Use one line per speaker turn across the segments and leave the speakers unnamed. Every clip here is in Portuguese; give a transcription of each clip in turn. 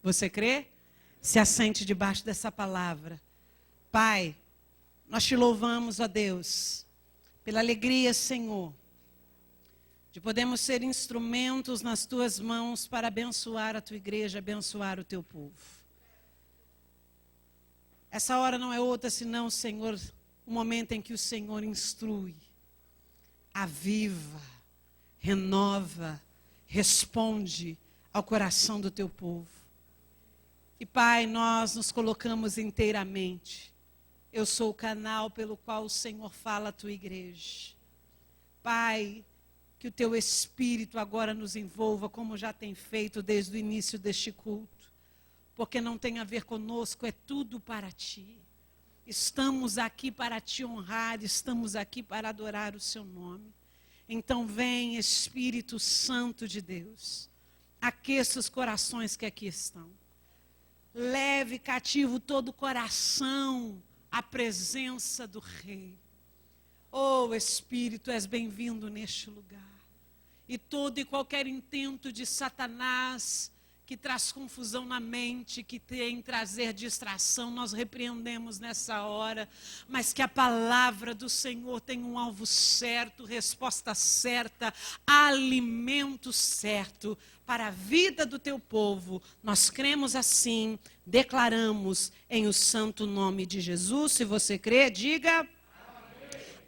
Você crê? Se assente debaixo dessa palavra. Pai, nós te louvamos, ó Deus, pela alegria, Senhor, de podermos ser instrumentos nas tuas mãos para abençoar a tua igreja, abençoar o teu povo. Essa hora não é outra senão, Senhor, o momento em que o Senhor instrui, aviva, renova, responde ao coração do teu povo. E Pai, nós nos colocamos inteiramente. Eu sou o canal pelo qual o Senhor fala à tua igreja. Pai, que o teu Espírito agora nos envolva, como já tem feito desde o início deste culto. Porque não tem a ver conosco, é tudo para ti. Estamos aqui para te honrar, estamos aqui para adorar o seu nome. Então vem, Espírito Santo de Deus, aqueça os corações que aqui estão. Leve cativo todo o coração à presença do Rei. Oh, Espírito, és bem-vindo neste lugar. E todo e qualquer intento de Satanás que traz confusão na mente, que tem trazer distração, nós repreendemos nessa hora, mas que a palavra do Senhor tem um alvo certo, resposta certa, alimento certo para a vida do teu povo. Nós cremos assim, declaramos em o santo nome de Jesus. Se você crê, diga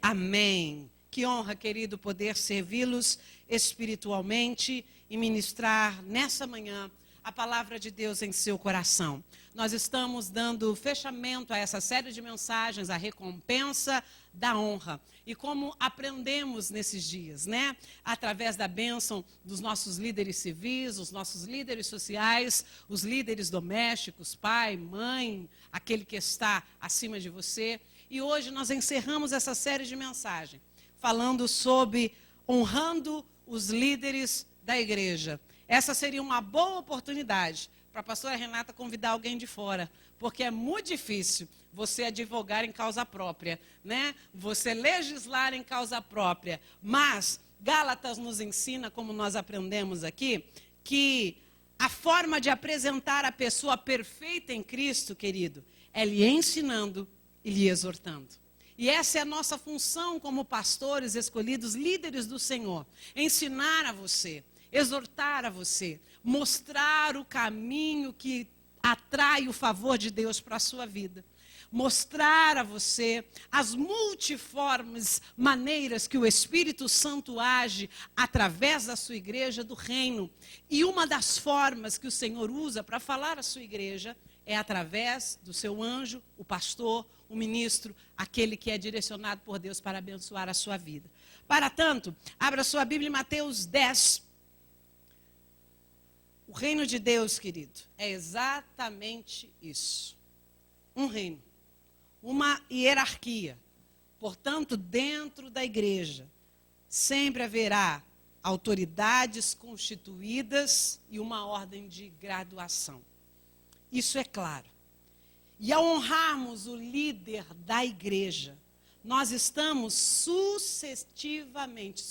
amém. Amém. Que honra, querido, poder servi-los espiritualmente e ministrar nessa manhã a palavra de Deus em seu coração. Nós estamos dando fechamento a essa série de mensagens, a recompensa da honra. E como aprendemos nesses dias, né? Através da bênção dos nossos líderes civis, os nossos líderes sociais, os líderes domésticos, pai, mãe, aquele que está acima de você. E hoje nós encerramos essa série de mensagens, falando sobre honrando os líderes da igreja. Essa seria uma boa oportunidade para a pastora Renata convidar alguém de fora, porque é muito difícil você advogar em causa própria, né? Você legislar em causa própria. Mas Gálatas nos ensina, como nós aprendemos aqui, que a forma de apresentar a pessoa perfeita em Cristo, querido, é lhe ensinando e lhe exortando. E essa é a nossa função como pastores escolhidos, líderes do Senhor, ensinar a você, exortar a você, mostrar o caminho que atrai o favor de Deus para a sua vida. Mostrar a você as multiformes maneiras que o Espírito Santo age através da sua igreja do reino. E uma das formas que o Senhor usa para falar à sua igreja é através do seu anjo, o pastor, o ministro, aquele que é direcionado por Deus para abençoar a sua vida. Para tanto, abra sua Bíblia em Mateus 10. O reino de Deus, querido, é exatamente isso. Um reino, uma hierarquia. Portanto, dentro da igreja, sempre haverá autoridades constituídas e uma ordem de graduação. Isso é claro. E ao honrarmos o líder da igreja, nós estamos sucessivamente,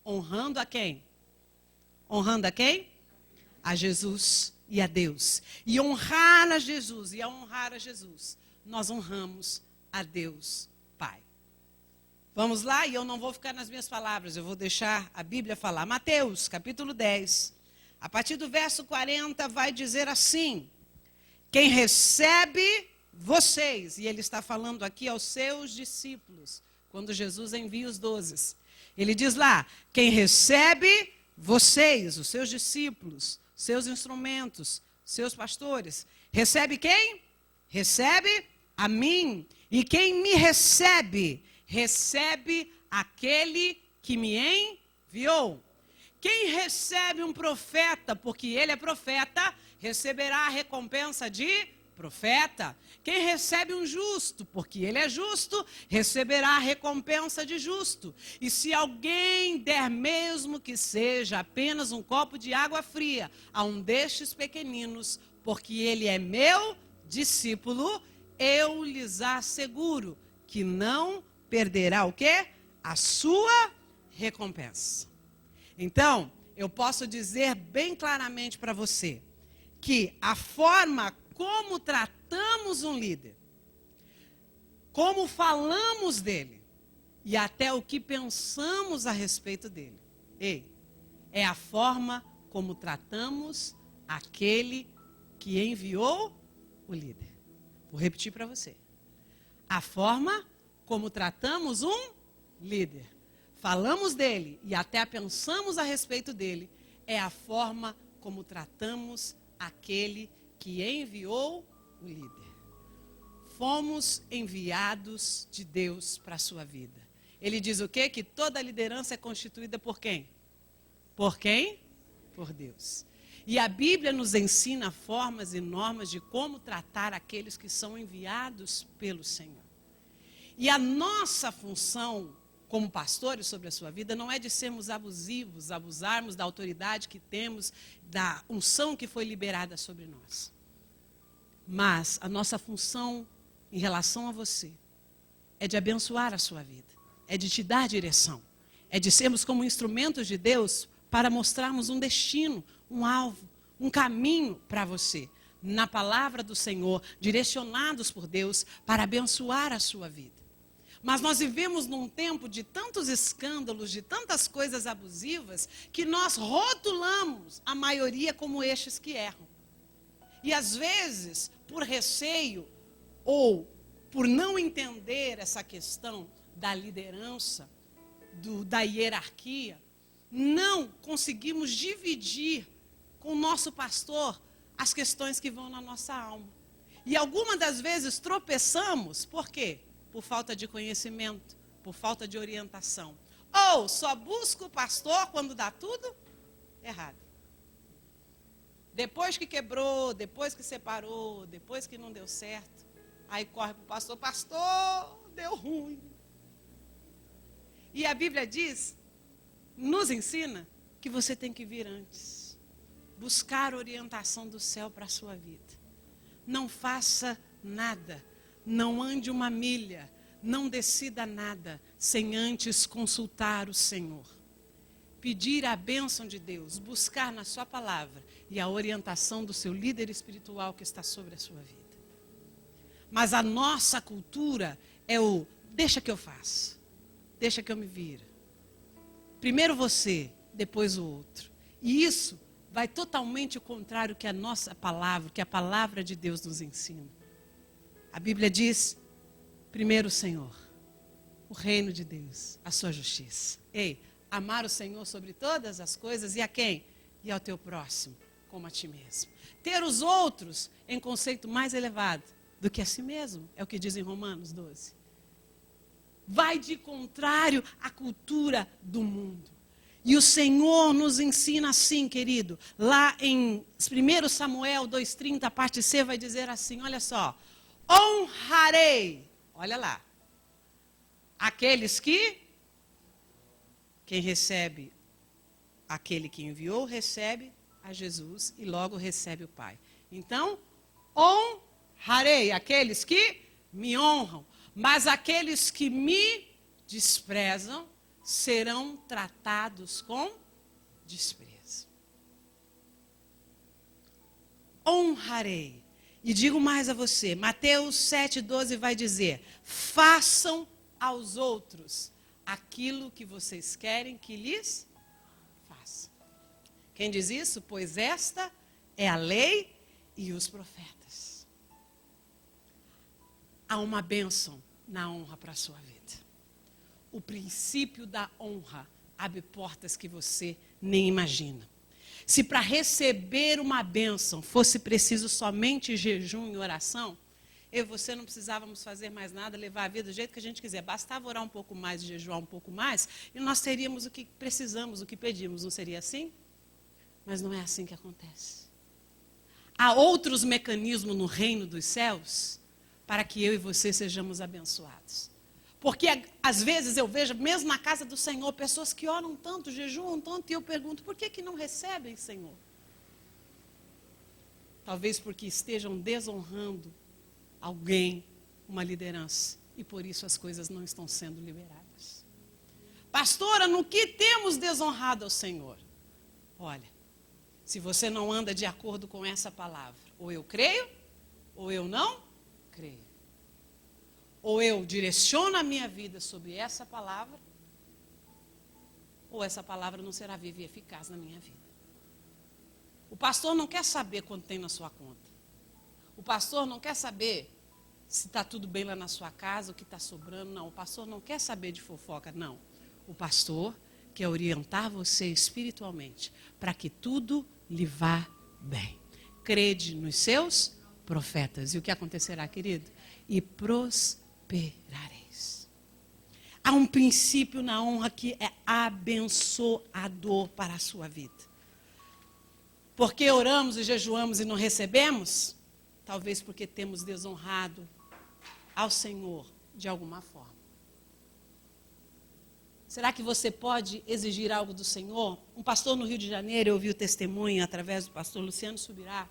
honrando a quem? Honrando a quem? A Jesus e a Deus. E honrar a Jesus e a honrar a Jesus, nós honramos a Deus Pai. Vamos lá? E eu não vou ficar nas minhas palavras, eu vou deixar a Bíblia falar. Mateus, capítulo 10, a partir do verso 40, vai dizer assim: quem recebe vocês, e ele está falando aqui aos seus discípulos, quando Jesus envia os 12. Ele diz lá, quem recebe vocês, os seus discípulos, seus instrumentos, seus pastores, recebe quem? Recebe a mim. E quem me recebe, recebe aquele que me enviou. Quem recebe um profeta, porque ele é profeta, receberá a recompensa de profeta. Quem recebe um justo, porque ele é justo, receberá a recompensa de justo. E se alguém der mesmo que seja apenas um copo de água fria a um destes pequeninos, porque ele é meu discípulo, eu lhes asseguro que não perderá o quê? A sua recompensa. Então, eu posso dizer bem claramente para você, que a forma como tratamos um líder, como falamos dele e até o que pensamos a respeito dele, é a forma como tratamos aquele que enviou o líder. Vou repetir para você. A forma como tratamos um líder, falamos dele e até pensamos a respeito dele, é a forma como tratamos aquele que enviou o líder. Fomos enviados de Deus para a sua vida. Ele diz o quê? Que toda liderança é constituída por quem? Por quem? Por Deus. E a Bíblia nos ensina formas e normas de como tratar aqueles que são enviados pelo Senhor. E a nossa função como pastores sobre a sua vida não é de sermos abusivos, abusarmos da autoridade que temos, da unção que foi liberada sobre nós. Mas a nossa função em relação a você é de abençoar a sua vida, é de te dar direção, é de sermos como instrumentos de Deus para mostrarmos um destino, um alvo, um caminho para você, na palavra do Senhor, direcionados por Deus para abençoar a sua vida. Mas nós vivemos num tempo de tantos escândalos, de tantas coisas abusivas, que nós rotulamos a maioria como estes que erram. E às vezes, por receio ou por não entender essa questão da liderança, da hierarquia, não conseguimos dividir com o nosso pastor as questões que vão na nossa alma. E algumas das vezes tropeçamos, por quê? Por falta de conhecimento, por falta de orientação. Ou só busca o pastor quando dá tudo errado. Depois que quebrou, depois que separou, depois que não deu certo, aí corre para o pastor, pastor, deu ruim. E a Bíblia diz, nos ensina, que você tem que vir antes. Buscar orientação do céu para a sua vida. Não faça nada. Não ande uma milha, não decida nada, sem antes consultar o Senhor. Pedir a bênção de Deus, buscar na sua palavra e a orientação do seu líder espiritual que está sobre a sua vida. Mas a nossa cultura é o, deixa que eu faça, deixa que eu me vira. Primeiro você, depois o outro. E isso vai totalmente ao contrário que a nossa palavra, que a palavra de Deus nos ensina. A Bíblia diz, primeiro o Senhor, o reino de Deus, a sua justiça. Amar o Senhor sobre todas as coisas e a quem? E ao teu próximo, como a ti mesmo. Ter os outros em conceito mais elevado do que a si mesmo, é o que diz em Romanos 12. Vai de contrário à cultura do mundo. E o Senhor nos ensina assim, querido. Lá em 1 Samuel 2,30, a parte C vai dizer assim, olha só. Honrarei, olha lá, aqueles que, quem recebe aquele que enviou, recebe a Jesus e logo recebe o Pai. Então, honrarei aqueles que me honram, mas aqueles que me desprezam serão tratados com desprezo. Honrarei. E digo mais a você, Mateus 7,12 vai dizer, façam aos outros aquilo que vocês querem que lhes façam. Quem diz isso? Pois esta é a lei e os profetas. Há uma bênção na honra para a sua vida. O princípio da honra abre portas que você nem imagina. Se para receber uma bênção fosse preciso somente jejum e oração, eu e você não precisávamos fazer mais nada, levar a vida do jeito que a gente quiser. Bastava orar um pouco mais, jejuar um pouco mais, e nós teríamos o que precisamos, o que pedimos. Não seria assim? Mas não é assim que acontece. Há outros mecanismos no reino dos céus para que eu e você sejamos abençoados. Porque às vezes eu vejo, mesmo na casa do Senhor, pessoas que oram tanto, jejuam tanto, e eu pergunto, por que não recebem, Senhor? Talvez porque estejam desonrando alguém, uma liderança, e por isso as coisas não estão sendo liberadas. Pastora, no que temos desonrado ao Senhor? Olha, se você não anda de acordo com essa palavra. Ou eu creio, ou eu não creio. Ou eu direciono a minha vida sobre essa palavra, ou essa palavra não será viva e eficaz na minha vida. O pastor não quer saber quanto tem na sua conta. O pastor não quer saber se está tudo bem lá na sua casa, o que está sobrando. Não, o pastor não quer saber de fofoca, não. O pastor quer orientar você espiritualmente para que tudo lhe vá bem. Crede nos seus profetas. E o que acontecerá, querido? E prosperareis. Há um princípio na honra que é abençoador para a sua vida. Porque oramos e jejuamos e não recebemos? Talvez porque temos desonrado ao Senhor de alguma forma. Será que você pode exigir algo do Senhor? Um pastor no Rio de Janeiro, eu ouvi o testemunho através do pastor Luciano Subirá.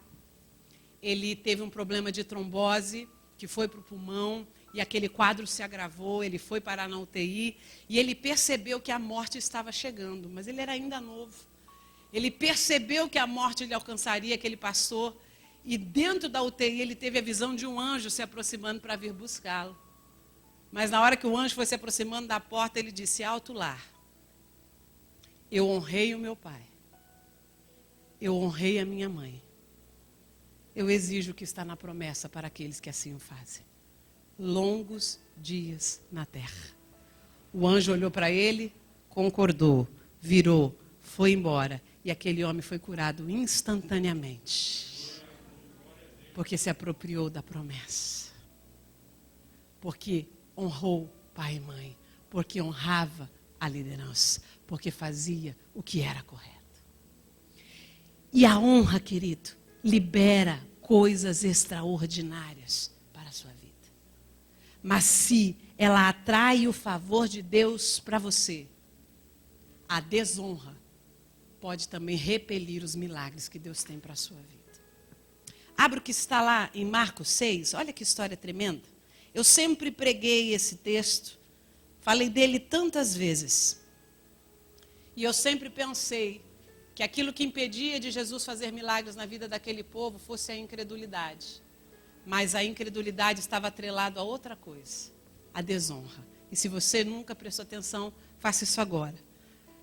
Ele teve um problema de trombose que foi para o pulmão e aquele quadro se agravou, ele foi parar na UTI e ele percebeu que a morte estava chegando, mas ele era ainda novo. Ele percebeu que a morte lhe alcançaria, aquele pastor, e dentro da UTI ele teve a visão de um anjo se aproximando para vir buscá-lo. Mas na hora que o anjo foi se aproximando da porta, ele disse: alto lá, eu honrei o meu pai, eu honrei a minha mãe, eu exijo o que está na promessa para aqueles que assim o fazem. Longos dias na terra. O anjo olhou para ele, concordou, virou, foi embora, e aquele homem foi curado instantaneamente. Porque se apropriou da promessa. Porque honrou pai e mãe. Porque honrava a liderança. Porque fazia o que era correto. E a honra, querido, libera coisas extraordinárias para a sua vida. Mas se ela atrai o favor de Deus para você, a desonra pode também repelir os milagres que Deus tem para a sua vida. Abra o que está lá em Marcos 6, olha que história tremenda. Eu sempre preguei esse texto, falei dele tantas vezes. E eu sempre pensei que aquilo que impedia de Jesus fazer milagres na vida daquele povo fosse a incredulidade. Mas a incredulidade estava atrelada a outra coisa, a desonra. E se você nunca prestou atenção, faça isso agora.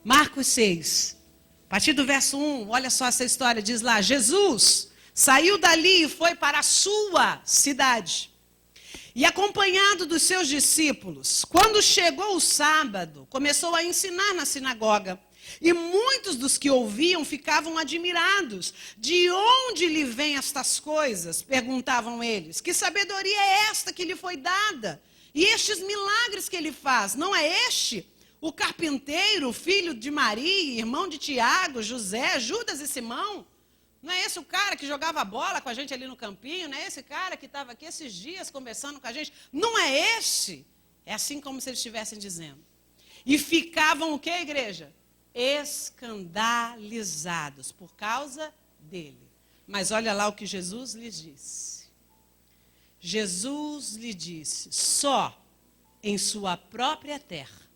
Marcos 6, a partir do verso 1, olha só essa história, diz lá: Jesus saiu dali e foi para a sua cidade. E acompanhado dos seus discípulos, quando chegou o sábado, começou a ensinar na sinagoga. E muitos dos que ouviam ficavam admirados. De onde lhe vêm estas coisas? Perguntavam eles. Que sabedoria é esta que lhe foi dada? E estes milagres que ele faz, não é este o carpinteiro, filho de Maria, irmão de Tiago, José, Judas e Simão? Não é esse o cara que jogava bola com a gente ali no campinho? Não é esse cara que estava aqui esses dias conversando com a gente? Não é esse? É assim como se eles estivessem dizendo. E ficavam o que, igreja? Escandalizados por causa dele. Mas olha lá o que Jesus lhes disse. Jesus lhe disse: só em sua própria terra,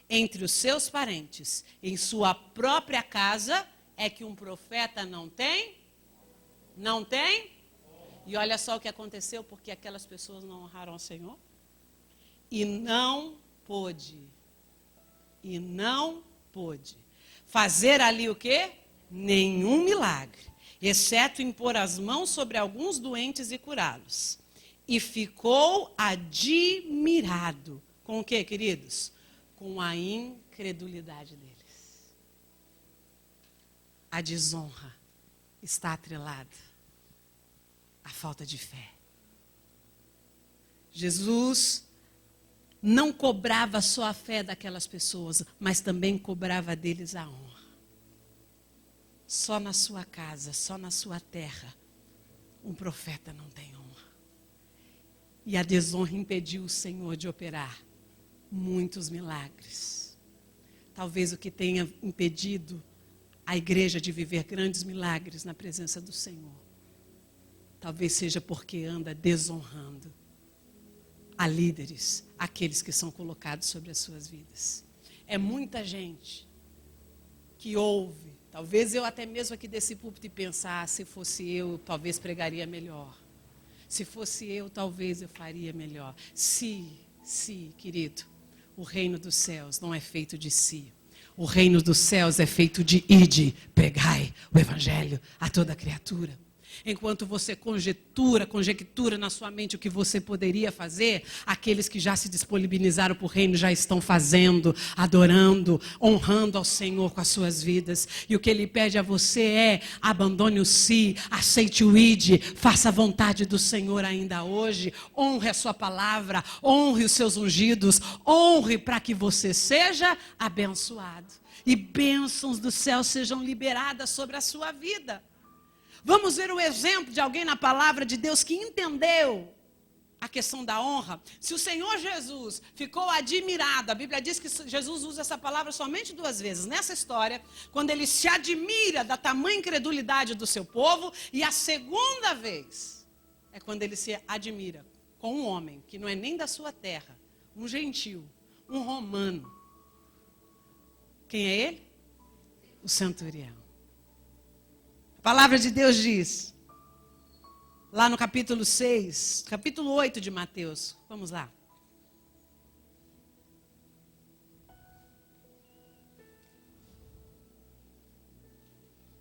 entre os seus parentes, em sua própria casa, é que um profeta não tem? Não tem? E olha só o que aconteceu, porque aquelas pessoas não honraram ao Senhor. E não pôde fazer ali o quê? Nenhum milagre, exceto impor as mãos sobre alguns doentes e curá-los. E ficou admirado. Com o quê, queridos? Com a incredulidade deles. A desonra está atrelada à falta de fé. Jesus não cobrava só a fé daquelas pessoas, mas também cobrava deles a honra. Só na sua casa, só na sua terra, um profeta não tem honra. E a desonra impediu o Senhor de operar muitos milagres. Talvez o que tenha impedido a igreja de viver grandes milagres na presença do Senhor, talvez seja porque anda desonrando a líderes, aqueles que são colocados sobre as suas vidas. É muita gente que ouve Talvez eu até mesmo aqui desse púlpito e pensar, se fosse eu, talvez pregaria melhor. Se fosse eu, talvez eu faria melhor. Se, querido, o reino dos céus não é feito de si. O reino dos céus é feito de ide, pregai o evangelho a toda criatura. Enquanto você conjectura na sua mente o que você poderia fazer, aqueles que já se disponibilizaram para o reino já estão fazendo, adorando, honrando ao Senhor com as suas vidas. E o que Ele pede a você é, abandone o si, aceite o ide, faça a vontade do Senhor ainda hoje, honre a sua palavra, honre os seus ungidos, honre para que você seja abençoado. E bênçãos do céu sejam liberadas sobre a sua vida. Vamos ver o exemplo de alguém na palavra de Deus que entendeu a questão da honra. Se o Senhor Jesus ficou admirado, a Bíblia diz que Jesus usa essa palavra somente 2 vezes nessa história, quando ele se admira da tamanha incredulidade do seu povo, e a segunda vez é quando ele se admira com um homem que não é nem da sua terra, um gentil, um romano. Quem é ele? O centurião. A palavra de Deus diz, lá no capítulo 6, capítulo 8 de Mateus. Vamos lá.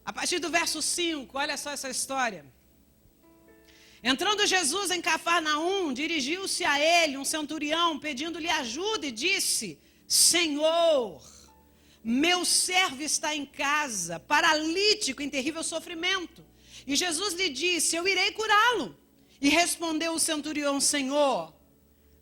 A partir do verso 5, olha só essa história. Entrando Jesus em Cafarnaum, dirigiu-se a ele um centurião, pedindo-lhe ajuda, e disse: Senhor, meu servo está em casa, paralítico, em terrível sofrimento. E Jesus lhe disse: eu irei curá-lo. E respondeu o centurião: Senhor,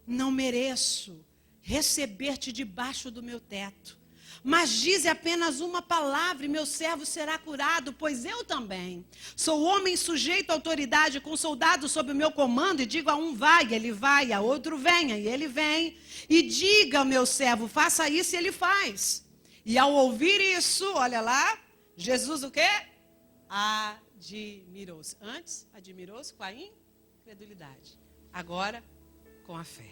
não mereço receber-te debaixo do meu teto, mas dize apenas uma palavra e meu servo será curado, pois eu também sou homem sujeito à autoridade, com soldados sob o meu comando, e digo a um vai, ele vai, a outro venha, e ele vem, e diga ao meu servo, faça isso, e ele faz. E ao ouvir isso, olha lá, Jesus o quê? Admirou-se. Antes, admirou-se com a incredulidade. Agora, com a fé.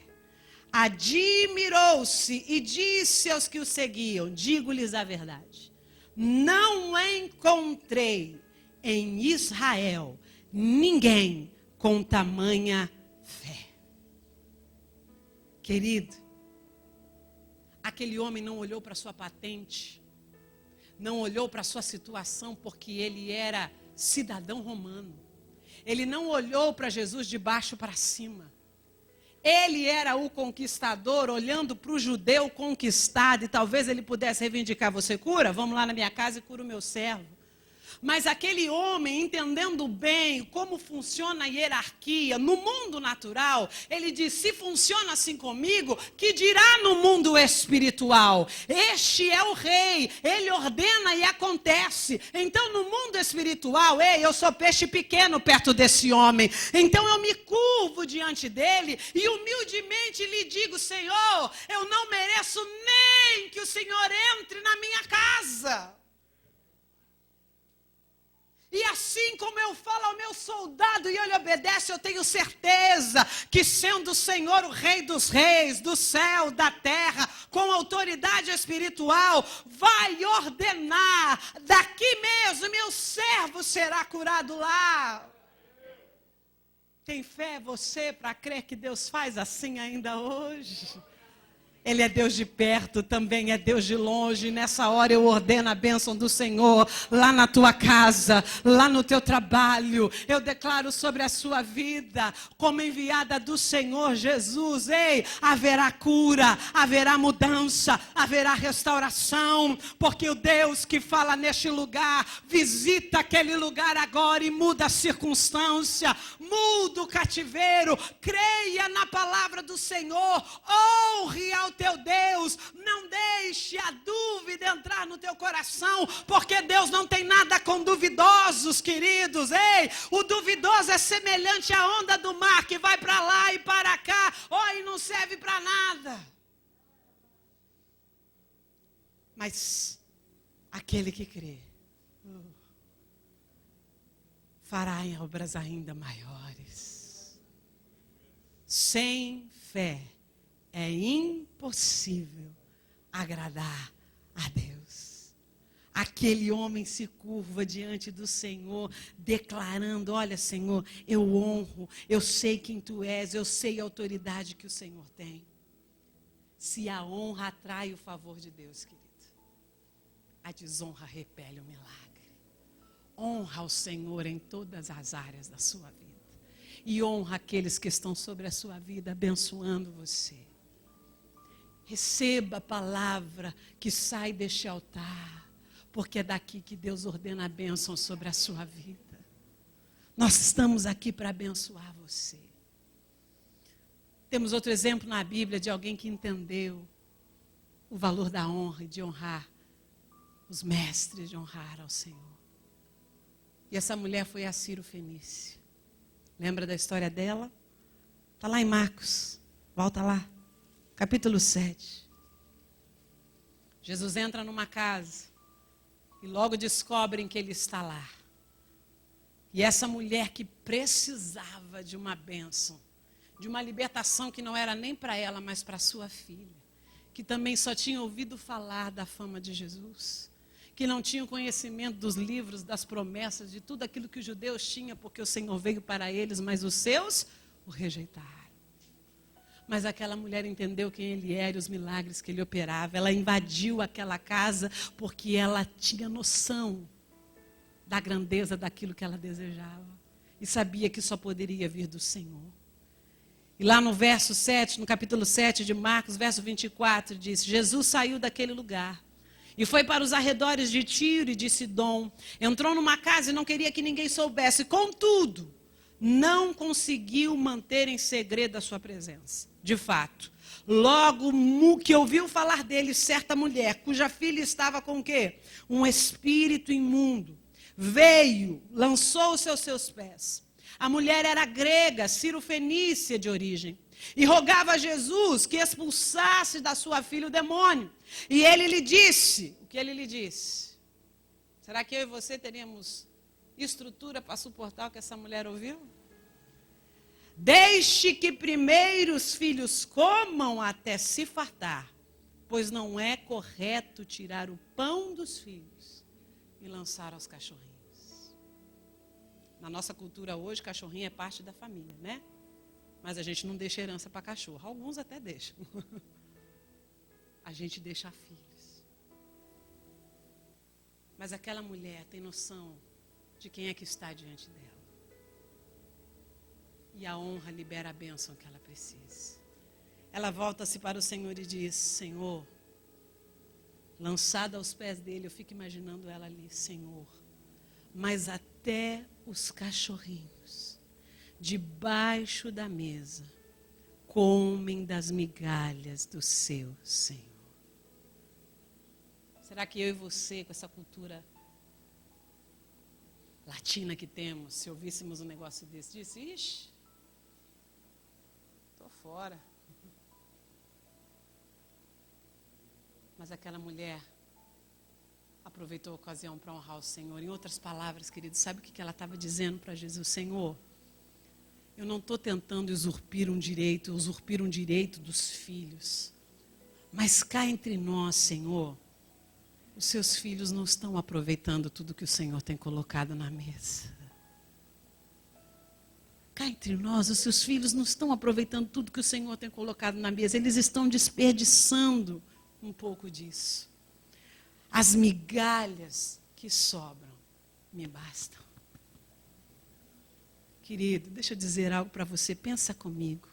Admirou-se e disse aos que o seguiam, digo-lhes a verdade, não encontrei em Israel ninguém com tamanha fé. Querido, aquele homem não olhou para sua patente, não olhou para sua situação, porque ele era cidadão romano. Ele não olhou para Jesus de baixo para cima. Ele era o conquistador, olhando para o judeu conquistado, e talvez ele pudesse reivindicar: você cura? Vamos lá na minha casa e cura o meu servo. Mas aquele homem, entendendo bem como funciona a hierarquia no mundo natural, ele diz: se funciona assim comigo, que dirá no mundo espiritual? Este é o rei, ele ordena e acontece. Então no mundo espiritual, eu sou peixe pequeno perto desse homem. Então eu me curvo diante dele e humildemente lhe digo: Senhor, eu não mereço nem que o Senhor entre na minha casa. E assim como eu falo ao meu soldado e ele obedece, eu tenho certeza que, sendo o Senhor o Rei dos Reis, do céu, da terra, com autoridade espiritual, vai ordenar: daqui mesmo meu servo será curado lá. Tem fé você para crer que Deus faz assim ainda hoje? Ele é Deus de perto, também é Deus de longe. Nessa hora eu ordeno a bênção do Senhor lá na tua casa, lá no teu trabalho. Eu declaro sobre a sua vida, como enviada do Senhor Jesus, haverá cura, haverá mudança, haverá restauração, porque o Deus que fala neste lugar, visita aquele lugar agora e muda a circunstância, muda o cativeiro. Creia na palavra do Senhor, honre ao teu Deus, não deixe a dúvida entrar no teu coração, porque Deus não tem nada com duvidosos, queridos. O duvidoso é semelhante à onda do mar, que vai para lá e para cá, e não serve para nada. Mas aquele que crê fará em obras ainda maiores. Sem fé é impossível agradar a Deus. aquele homem se curva diante do Senhor, declarando: olha, Senhor, eu honro, eu sei quem tu és, eu sei a autoridade que o Senhor tem. Se a honra atrai o favor de Deus, querido, a desonra repele o milagre. Honra o Senhor em todas as áreas da sua vida. E honra aqueles que estão sobre a sua vida, abençoando você. Receba a palavra que sai deste altar, porque é daqui que Deus ordena a bênção sobre a sua vida. Nós estamos aqui para abençoar você. Temos outro exemplo na Bíblia de alguém que entendeu o valor da honra e de honrar os mestres, de honrar ao Senhor. E essa mulher foi a Ciro Fenícia. Lembra da história dela? Está lá em Marcos. Volta lá. Capítulo 7. Jesus entra numa casa e logo descobrem que ele está lá. E essa mulher que precisava de uma bênção, de uma libertação que não era nem para ela, mas para sua filha, que também só tinha ouvido falar da fama de Jesus, que não tinha conhecimento dos livros, das promessas, de tudo aquilo que os judeus tinham, porque o Senhor veio para eles, mas os seus o rejeitaram. Mas aquela mulher entendeu quem ele era e os milagres que ele operava. Ela invadiu aquela casa porque ela tinha noção da grandeza daquilo que ela desejava. E sabia que só poderia vir do Senhor. E lá no verso 7, no capítulo 7 de Marcos, verso 24, diz: Jesus saiu daquele lugar e foi para os arredores de Tiro e de Sidom. Entrou numa casa e não queria que ninguém soubesse. Contudo, não conseguiu manter em segredo a sua presença. De fato, logo que ouviu falar dele, certa mulher, cuja filha estava com o quê? Um espírito imundo, veio, lançou-se aos seus pés. A mulher era grega, Ciro-fenícia de origem, e rogava a Jesus que expulsasse da sua filha o demônio. E ele lhe disse, o que ele lhe disse? Será que eu e você teríamos estrutura para suportar o que essa mulher ouviu? Deixe que primeiro os filhos comam até se fartar, pois não é correto tirar o pão dos filhos e lançar aos cachorrinhos. Na nossa cultura hoje, cachorrinho é parte da família, né? Mas a gente não deixa herança para cachorro. Alguns até deixam. A gente deixa filhos. Mas aquela mulher tem noção de quem é que está diante dela. E a honra libera a bênção que ela precisa. Ela volta-se para o Senhor e diz: Senhor, lançada aos pés dele, eu fico imaginando ela ali: Senhor, mas até os cachorrinhos, debaixo da mesa, comem das migalhas do seu Senhor. Será que eu e você, com essa cultura latina que temos, se ouvíssemos um negócio desse, disse: ixi, estou fora. Mas aquela mulher aproveitou a ocasião para honrar o Senhor. Em outras palavras, queridos, sabe o que ela estava dizendo para Jesus? Senhor, eu não estou tentando usurpir um direito dos filhos. Mas cá entre nós, Senhor, os seus filhos não estão aproveitando tudo que o Senhor tem colocado na mesa. Cá entre nós, os seus filhos não estão aproveitando tudo que o Senhor tem colocado na mesa. Eles estão desperdiçando um pouco disso. As migalhas que sobram me bastam. Querido, deixa eu dizer algo para você. Pensa comigo.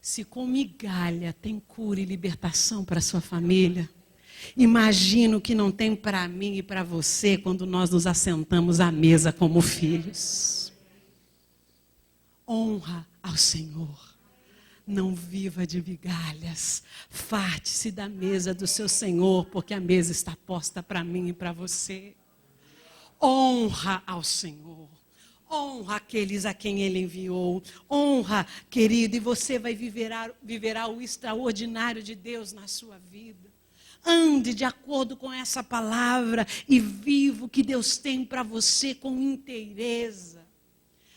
Se com migalha tem cura e libertação para a sua família, imagino que não tem para mim e para você quando nós nos assentamos à mesa como filhos. Honra ao Senhor. Não viva de migalhas. Farte-se da mesa do seu Senhor, porque a mesa está posta para mim e para você. Honra ao Senhor. Honra aqueles a quem Ele enviou. Honra, querido, e você viverá o extraordinário de Deus na sua vida. Ande de acordo com essa palavra e viva o que Deus tem para você com inteireza.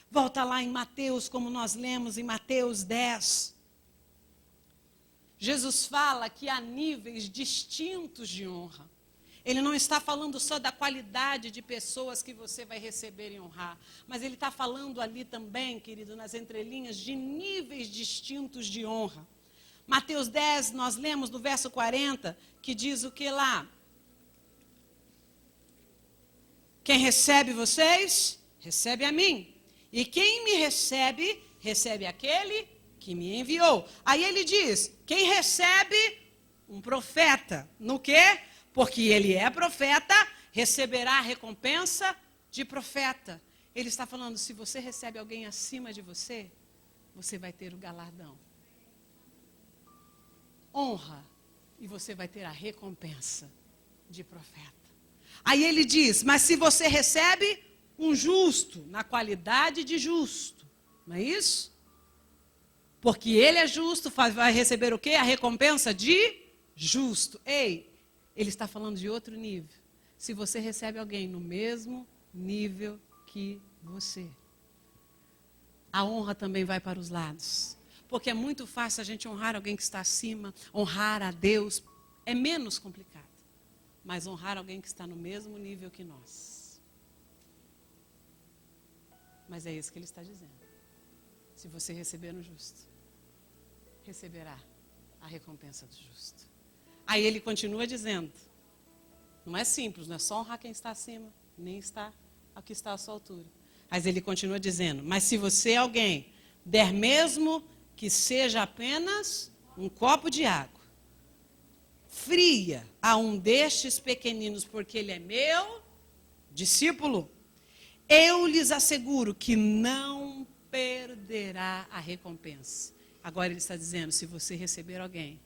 Volta lá em Mateus, como nós lemos em Mateus 10. Jesus fala que há níveis distintos de honra. Ele não está falando só da qualidade de pessoas que você vai receber e honrar, mas ele está falando ali também, querido, nas entrelinhas, de níveis distintos de honra. Mateus 10, nós lemos no verso 40, que diz o que lá? Quem recebe vocês, recebe a mim. E quem me recebe, recebe aquele que me enviou. Aí ele diz, quem recebe um profeta, no quê? Porque ele é profeta, receberá a recompensa de profeta. Ele está falando, se você recebe alguém acima de você, você vai ter o galardão. Honra, e você vai ter a recompensa de profeta. Aí ele diz, mas se você recebe um justo, na qualidade de justo, não é isso? Porque ele é justo, vai receber o quê? A recompensa de justo. Ei, ele está falando de outro nível. Se você recebe alguém no mesmo nível que você, a honra também vai para os lados. Porque é muito fácil a gente honrar alguém que está acima, honrar a Deus é menos complicado. Mas honrar alguém que está no mesmo nível que nós. Mas é isso que ele está dizendo. Se você receber no justo, receberá a recompensa do justo. Aí ele continua dizendo, não é simples, não é só honrar quem está acima, nem está ao que está à sua altura. Mas ele continua dizendo, mas se você alguém der mesmo que seja apenas um copo de água, fria a um destes pequeninos, porque ele é meu discípulo, eu lhes asseguro que não perderá a recompensa. Agora ele está dizendo, se você receber alguém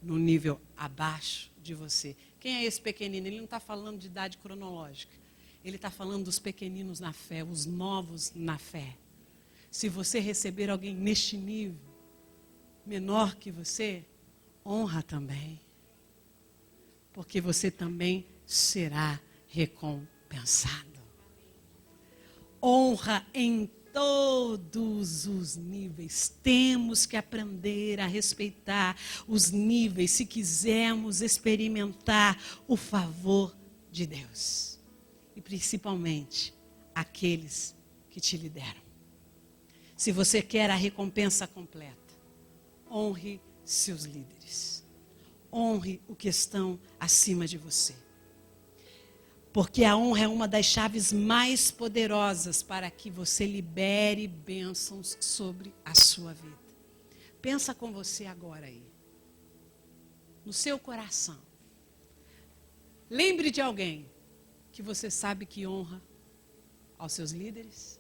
no nível abaixo de você. Quem é esse pequenino? Ele não está falando de idade cronológica. Ele está falando dos pequeninos na fé, os novos na fé. Se você receber alguém neste nível, menor que você, honra também. Porque você também será recompensado. Honra em todos os níveis. Temos que aprender a respeitar os níveis se quisermos experimentar o favor de Deus. E principalmente aqueles que te lideram. Se você quer a recompensa completa, honre seus líderes. Honre o que estão acima de você. Porque a honra é uma das chaves mais poderosas para que você libere bênçãos sobre a sua vida. Pensa com você agora aí. No seu coração. Lembre de alguém que você sabe que honra aos seus líderes,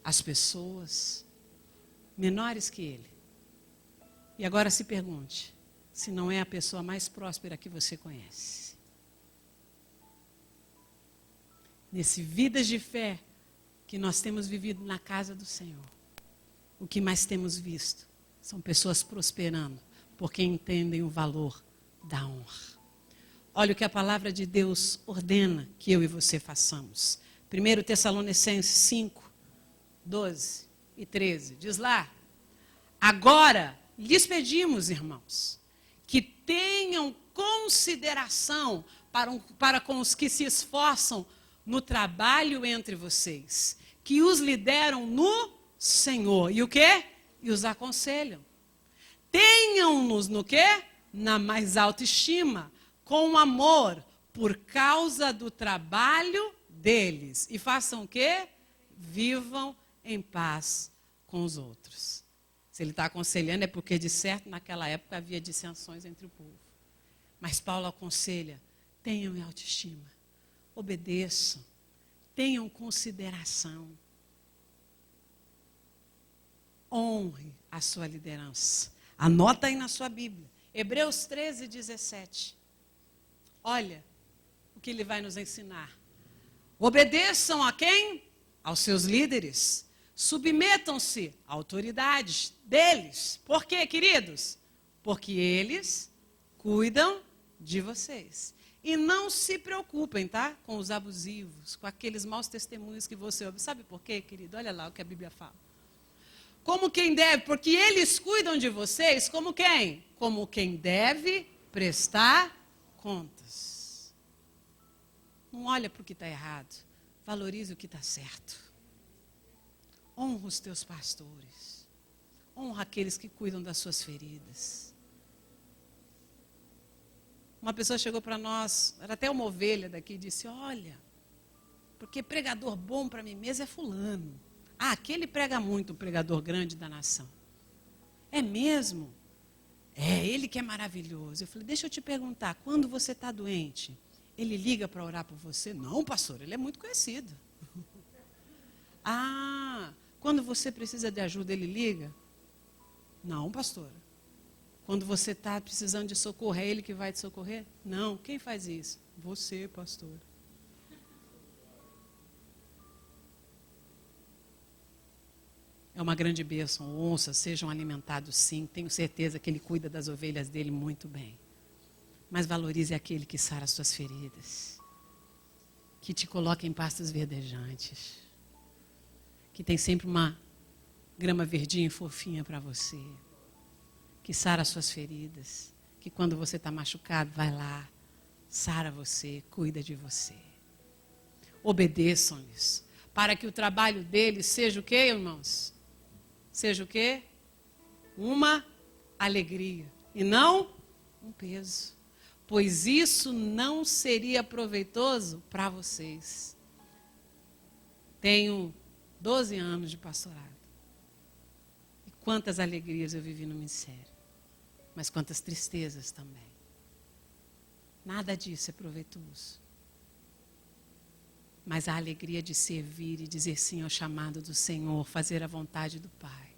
às pessoas menores que ele. E agora se pergunte, se não é a pessoa mais próspera que você conhece. Nesse Vidas de Fé que nós temos vivido na casa do Senhor, o que mais temos visto são pessoas prosperando, porque entendem o valor da honra. Olha o que a palavra de Deus ordena que eu e você façamos. 1 Tessalonicenses 5, 12 e 13, diz lá, agora lhes pedimos, irmãos, que tenham consideração para com os que se esforçam no trabalho entre vocês, que os lideram no Senhor. E o quê? E os aconselham. Tenham-nos no quê? Na mais alta estima, com amor, por causa do trabalho deles. E façam o quê? Vivam em paz com os outros. Se ele está aconselhando é porque, de certo, naquela época havia dissensões entre o povo. Mas Paulo aconselha, tenham em autoestima. Obedeçam, tenham consideração, honre a sua liderança. Anota aí na sua Bíblia, Hebreus 13, 17. Olha o que ele vai nos ensinar. Obedeçam a quem? Aos seus líderes. Submetam-se à autoridade deles. Por quê, queridos? Porque eles cuidam de vocês. E não se preocupem, tá? Com os abusivos, com aqueles maus testemunhos que você ouve. Sabe por quê, querido? Olha lá o que a Bíblia fala. Como quem deve, porque eles cuidam de vocês, como quem? Como quem deve prestar contas. Não olha para o que está errado. Valorize o que está certo. Honra os teus pastores. Honra aqueles que cuidam das suas feridas. Uma pessoa chegou para nós, era até uma ovelha daqui, e disse, olha, porque pregador bom para mim mesmo é fulano. Ah, aquele prega muito, o pregador grande da nação. É mesmo? É, ele que é maravilhoso. Eu falei, deixa eu te perguntar, quando você está doente, ele liga para orar por você? Não, pastor, ele é muito conhecido. Ah, quando você precisa de ajuda, ele liga? Não, pastora. Quando você está precisando de socorro, é ele que vai te socorrer? Não, quem faz isso? Você, pastor. É uma grande bênção, ouça, sejam alimentados sim, tenho certeza que ele cuida das ovelhas dele muito bem. Mas valorize aquele que sara as suas feridas, que te coloca em pastos verdejantes, que tem sempre uma grama verdinha e fofinha para você, que sara as suas feridas, que quando você está machucado, vai lá, sara você, cuida de você. Obedeçam-lhes, para que o trabalho deles seja o quê, irmãos? Seja o quê? Uma alegria e não um peso. Pois isso não seria proveitoso para vocês. Tenho 12 anos de pastorado. E quantas alegrias eu vivi no ministério. Mas quantas tristezas também. Nada disso é proveitoso. Mas a alegria de servir e dizer sim ao chamado do Senhor, fazer a vontade do Pai.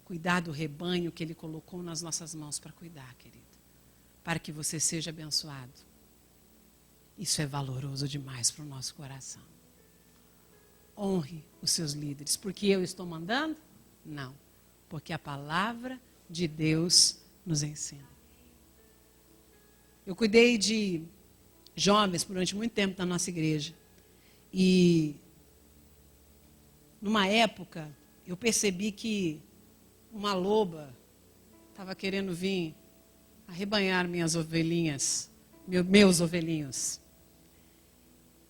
Cuidar do rebanho que Ele colocou nas nossas mãos para cuidar, querido. Para que você seja abençoado. Isso é valoroso demais para o nosso coração. Honre os seus líderes. Porque eu estou mandando? Não. Porque a palavra de Deus nos ensina. Eu cuidei de jovens durante muito tempo na nossa igreja. E, numa época, eu percebi que uma loba estava querendo vir arrebanhar minhas ovelhinhas, meus ovelhinhos.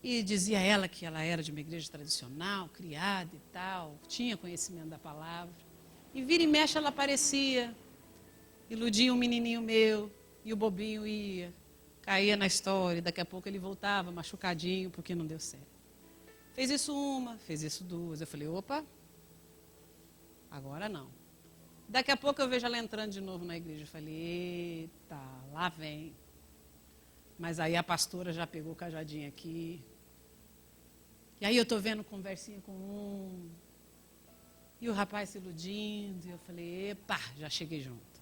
E dizia ela que ela era de uma igreja tradicional, criada e tal, tinha conhecimento da palavra. E vira e mexe ela aparecia, iludia um menininho meu, e o bobinho ia, caía na história, daqui a pouco ele voltava machucadinho porque não deu certo. Fez isso uma, fez isso duas. Eu falei, opa, agora não. Daqui a pouco eu vejo ela entrando de novo na igreja. Eu falei, eita, lá vem. Mas aí a pastora já pegou o cajadinho aqui. E aí eu estou vendo conversinha com um. E o rapaz se iludindo. E eu falei, epa, já cheguei junto.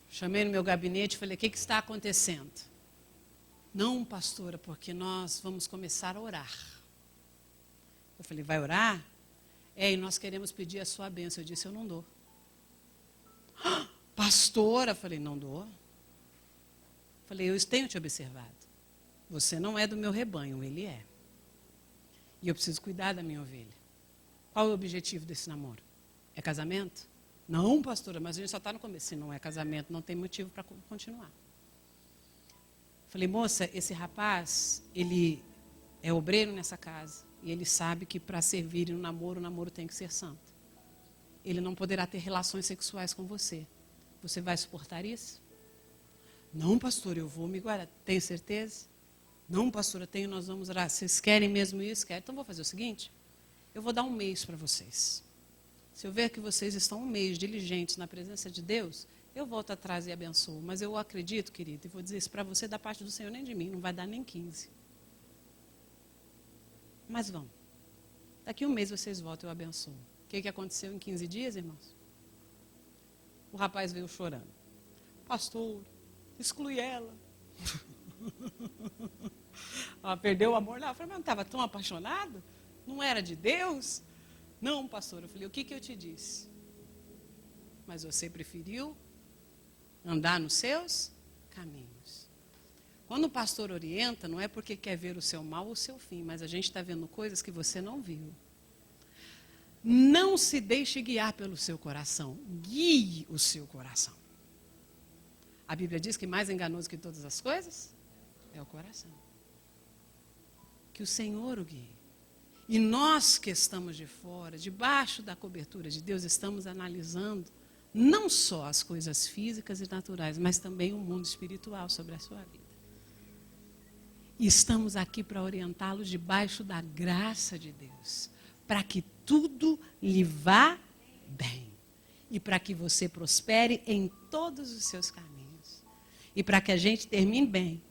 Chamei no meu gabinete e falei, o que está acontecendo? Não, pastora, porque nós vamos começar a orar. Eu falei, vai orar? E nós queremos pedir a sua bênção. Eu disse, eu não dou. Ah, pastora, eu falei, não dou. Eu falei, eu tenho te observado. Você não é do meu rebanho, ele é. E eu preciso cuidar da minha ovelha. Qual é o objetivo desse namoro? É casamento? Não, pastora, mas a gente só está no começo. Se não é casamento, não tem motivo para continuar. Falei, moça, esse rapaz, ele é obreiro nessa casa. E ele sabe que para servir no namoro, o namoro tem que ser santo. Ele não poderá ter relações sexuais com você. Você vai suportar isso? Não, pastor, eu vou me guardar. Tem certeza? Não, pastora, tenho, nós vamos orar. Vocês querem mesmo isso? Querem? Então vou fazer o seguinte. Eu vou dar um mês para vocês. Se eu ver que vocês estão um mês diligentes na presença de Deus, eu volto atrás e abençoo. Mas eu acredito, querido, e vou dizer isso para você da parte do Senhor, nem de mim, não vai dar nem 15. Mas vão. Daqui um mês vocês voltam, eu abençoo. O que aconteceu em 15 dias, irmãos? O rapaz veio chorando. Pastor, exclui ela. Ela perdeu o amor. Não, eu falei, mas não estava tão apaixonado? Não era de Deus? Não, pastor. Eu falei, o que eu te disse? Mas você preferiu andar nos seus caminhos. Quando o pastor orienta, não é porque quer ver o seu mal ou o seu fim, mas a gente está vendo coisas que você não viu. Não se deixe guiar pelo seu coração. Guie o seu coração. A Bíblia diz que mais enganoso que todas as coisas É o coração. Que o Senhor o guie. E nós que estamos de fora, debaixo da cobertura de Deus, estamos analisando não só as coisas físicas e naturais, mas também o mundo espiritual sobre a sua vida. E estamos aqui para orientá-lo debaixo da graça de Deus, para que tudo lhe vá bem. E para que você prospere em todos os seus caminhos. E para que a gente termine bem.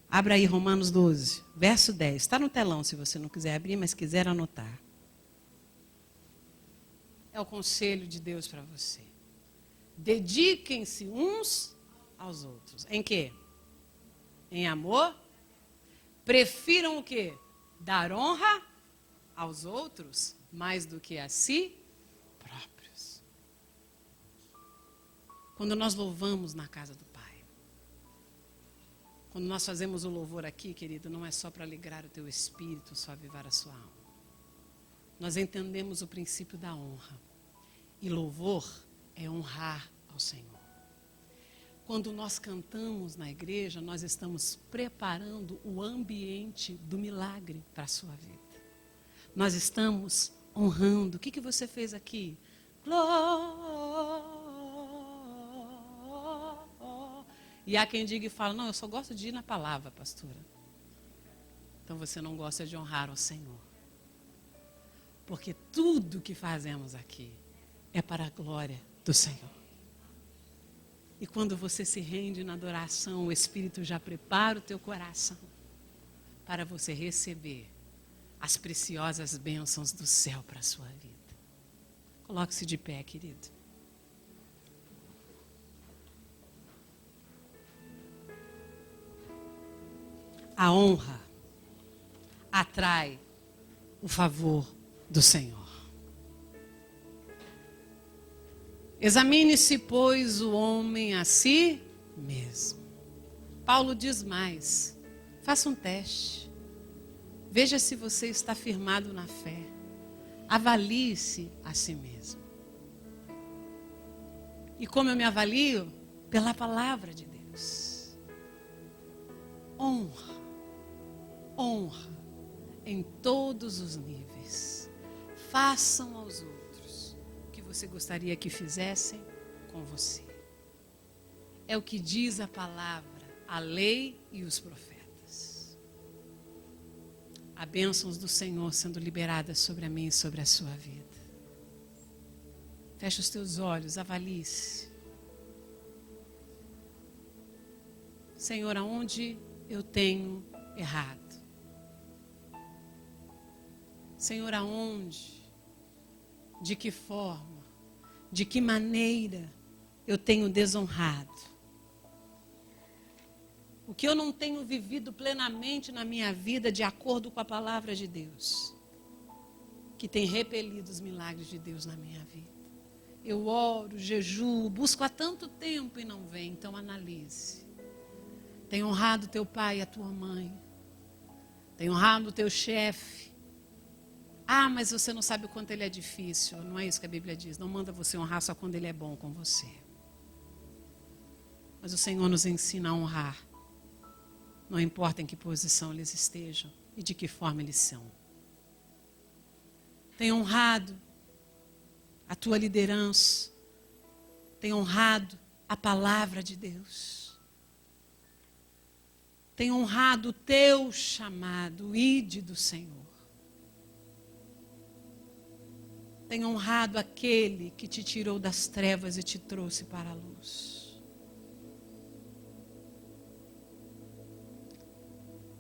Abra aí Romanos 12, verso 10. Está no telão se você não quiser abrir, mas quiser anotar. É o conselho de Deus para você. Dediquem-se uns aos outros. Em quê? Em amor. Prefiram o quê? Dar honra aos outros mais do que a si próprios. Quando nós louvamos na casa do Pai, quando nós fazemos o louvor aqui, querido, não é só para alegrar o teu espírito, só avivar a sua alma. Nós entendemos o princípio da honra. E louvor é honrar ao Senhor. Quando nós cantamos na igreja, nós estamos preparando o ambiente do milagre para a sua vida. Nós estamos honrando. O que você fez aqui? Glória. E há quem diga e fala, não, eu só gosto de ir na palavra, pastora. Então você não gosta de honrar ao Senhor. Porque tudo que fazemos aqui é para a glória do Senhor. E quando você se rende na adoração, o Espírito já prepara o teu coração para você receber as preciosas bênçãos do céu para a sua vida. Coloque-se de pé, querido. A honra atrai o favor do Senhor. Examine-se, pois, o homem a si mesmo. Paulo diz mais, faça um teste. Veja se você está firmado na fé. Avalie-se a si mesmo. E como eu me avalio? Pela palavra de Deus. Honra. Honra em todos os níveis. Façam aos outros o que você gostaria que fizessem com você. É o que diz a palavra, a lei e os profetas. Há bênçãos do Senhor sendo liberadas sobre a mim e sobre a sua vida. Feche os teus olhos, avalie-se. Senhor, aonde eu tenho errado? Senhor, aonde, de que forma, de que maneira eu tenho desonrado? O que eu não tenho vivido plenamente na minha vida de acordo com a palavra de Deus, que tem repelido os milagres de Deus na minha vida. Eu oro, jejuo, busco há tanto tempo e não vem, então analise. Tem honrado teu pai e a tua mãe. Tem honrado o teu chefe. Ah, mas você não sabe o quanto ele é difícil. Não é isso que a Bíblia diz. Não manda você honrar só quando ele é bom com você. Mas o Senhor nos ensina a honrar. Não importa em que posição eles estejam e de que forma eles são. Tem honrado a tua liderança. Tem honrado a palavra de Deus. Tem honrado o teu chamado, o ide do Senhor. Tem honrado aquele que te tirou das trevas e te trouxe para a luz.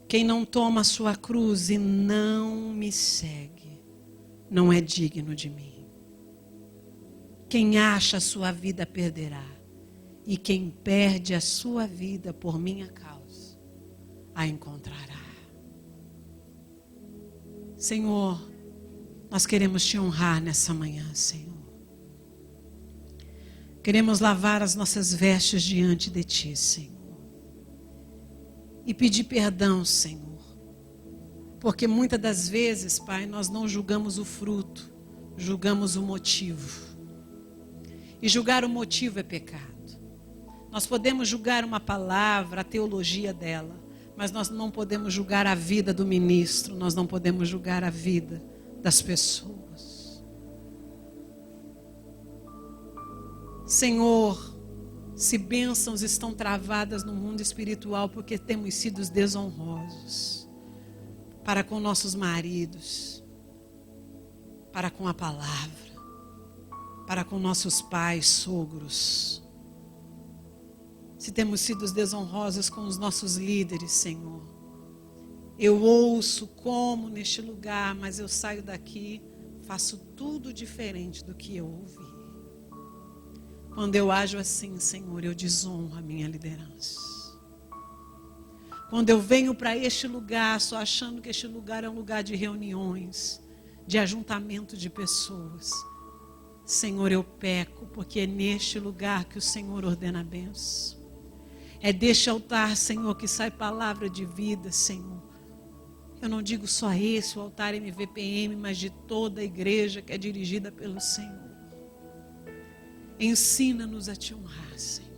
Quem não toma a sua cruz e não me segue, não é digno de mim. Quem acha a sua vida perderá, e quem perde a sua vida por minha causa, a encontrará. Senhor, nós queremos te honrar nessa manhã, Senhor. Queremos lavar as nossas vestes diante de ti, Senhor. E pedir perdão, Senhor. Porque muitas das vezes, Pai, nós não julgamos o fruto, julgamos o motivo. E julgar o motivo é pecado. Nós podemos julgar uma palavra, a teologia dela, Mas nós não podemos julgar a vida do ministro, nós não podemos julgar a vida das pessoas. Senhor, se bênçãos estão travadas no mundo espiritual porque temos sido desonrosos para com nossos maridos, para com a palavra, para com nossos pais, sogros. Se temos sido desonrosos com os nossos líderes, Senhor. Eu ouço como neste lugar, mas eu saio daqui, faço tudo diferente do que eu ouvi. Quando eu ajo assim, Senhor, eu desonro a minha liderança. Quando eu venho para este lugar, só achando que este lugar é um lugar de reuniões, de ajuntamento de pessoas. Senhor, eu peco, porque é neste lugar que o Senhor ordena a bênção. É deste altar, Senhor, que sai palavra de vida, Senhor. Eu não digo só esse, o altar MVPM, mas de toda a igreja que é dirigida pelo Senhor. Ensina-nos a te honrar, Senhor.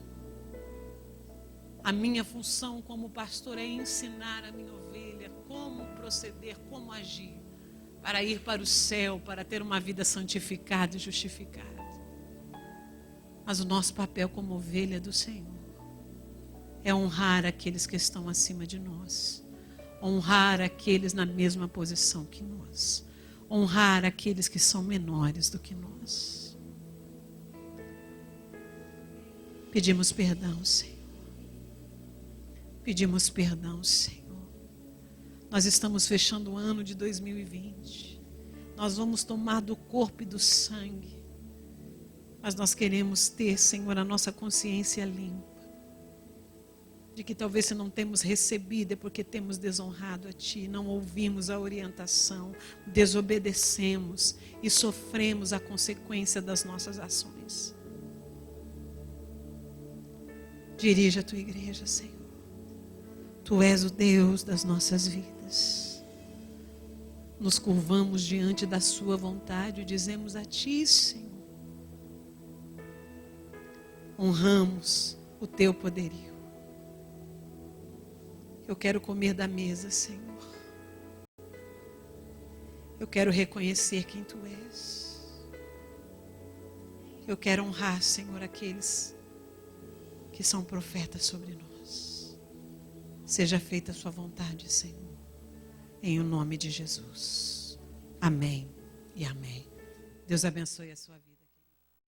A minha função como pastor é ensinar a minha ovelha como proceder, como agir, para ir para o céu, para ter uma vida santificada e justificada. Mas o nosso papel como ovelha do Senhor é honrar aqueles que estão acima de nós. Honrar aqueles na mesma posição que nós. Honrar aqueles que são menores do que nós. Pedimos perdão, Senhor. Pedimos perdão, Senhor. Nós estamos fechando o ano de 2020. Nós vamos tomar do corpo e do sangue. Mas nós queremos ter, Senhor, a nossa consciência limpa. De que talvez se não temos recebido é porque temos desonrado a Ti, não ouvimos a orientação, desobedecemos e sofremos a consequência das nossas ações. Dirige a Tua igreja, Senhor. Tu és o Deus das nossas vidas. Nos curvamos diante da Sua vontade e dizemos a Ti, Senhor. Honramos o Teu poderio. Eu quero comer da mesa, Senhor. Eu quero reconhecer quem Tu és. Eu quero honrar, Senhor, aqueles que são profetas sobre nós. Seja feita a Sua vontade, Senhor. Em o nome de Jesus. Amém e amém. Deus abençoe a sua vida.